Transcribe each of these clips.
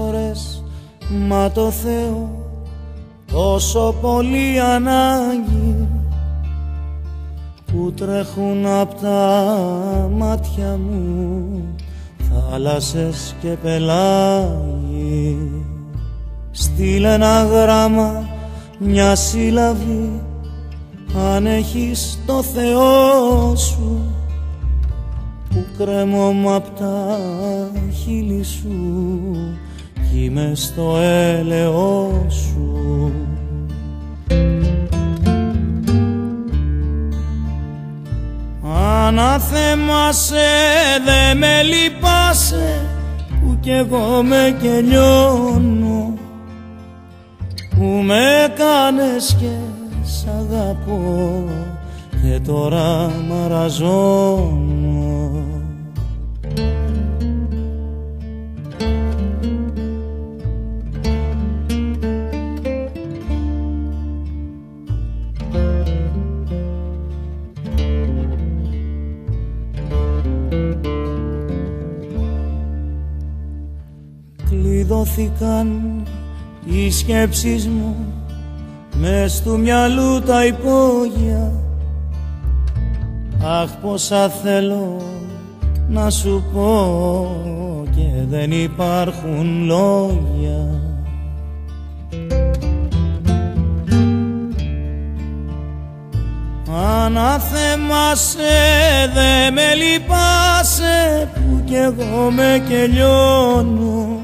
Ώρες, μα το Θεό τόσο πολύ ανάγκη που τρέχουν απ' τα μάτια μου θάλασσες και πελάγι. Στείλε ένα γράμμα, μια σύλλαβη, αν έχεις το Θεό σου, που κρέμομαι απ' τα χείλη σου κι είμαι στο έλεος σου. Αναθέμασε, δε με λυπάσαι, που κι εγώ με κελιώνω, που με κάνες και σ' αγαπώ και τώρα μαραζώνω. Κλειδώθηκαν οι σκέψεις μου μες του μυαλού τα υπόγεια. Αχ, πόσα θέλω να σου πω και δεν υπάρχουν λόγια. Αναθέμασε, δε με λυπάσαι, που κι εγώ με κελιώνω,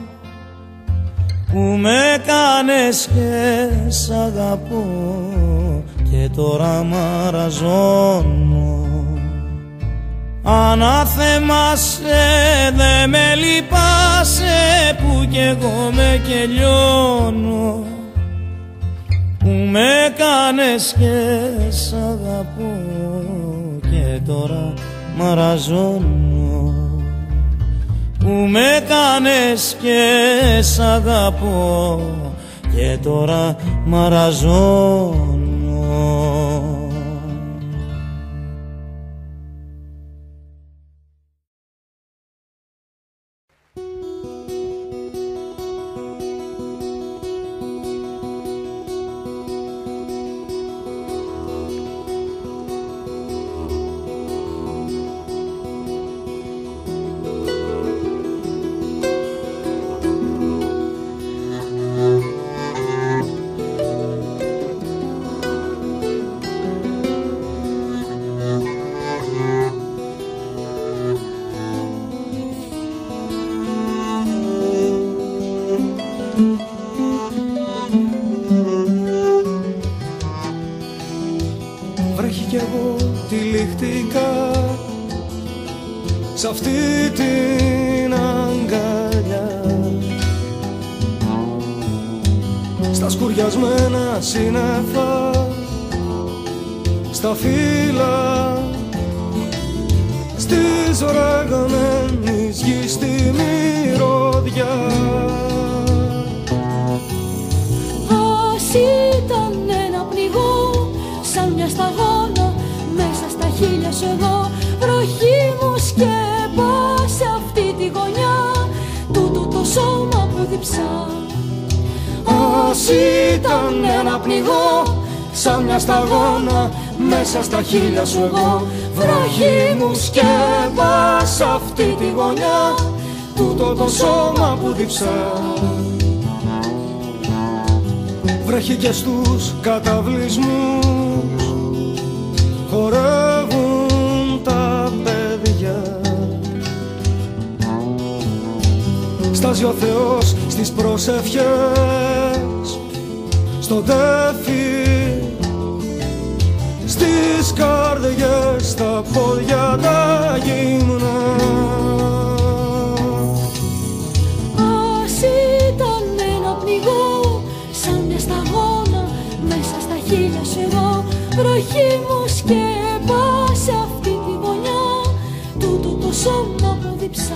που με κάνες και σ' αγαπώ και τώρα μαραζώνω. Αναθέμασε, δε με λυπάσαι, που κι εγώ με κελιώνω, που με κάνες και σ' αγαπώ και τώρα μαραζώνω. Που με κάνες και σ' αγαπώ και τώρα μαραζώνω. Σ' αυτή την αγκαλιά, στα σκουριασμένα σύννεφα, στα φύλλα, στη σφραγμένης γη, στη μυρωδιά. Ας ήταν ένα πνιγό, σαν μια σταγόνα, μέσα στα χείλια σου εγώ, βροχή μου σκέπασε αυτή τη γωνιά, τούτο το σώμα που διψά. Ας ήταν ένα πνιγό, σαν μια σταγόνα, μέσα στα χείλια σου εγώ, βροχή μου σκέπασε αυτή τη γωνιά, τούτο το σώμα που διψά. Βρέχει και στους καταβλισμούς χορεύουν τα παιδιά, στάζει ο Θεός στις προσευχές, στο τέφι, στις καρδιές, στα πόδια τα γυμνά. Ας ήταν ένα πνιγό, σαν μια σταγόνα, μέσα στα χείλια σου εγώ, βροχή μου σκέπασε αυτή τη γωνιά, τούτο το στο σώμα μου διψά.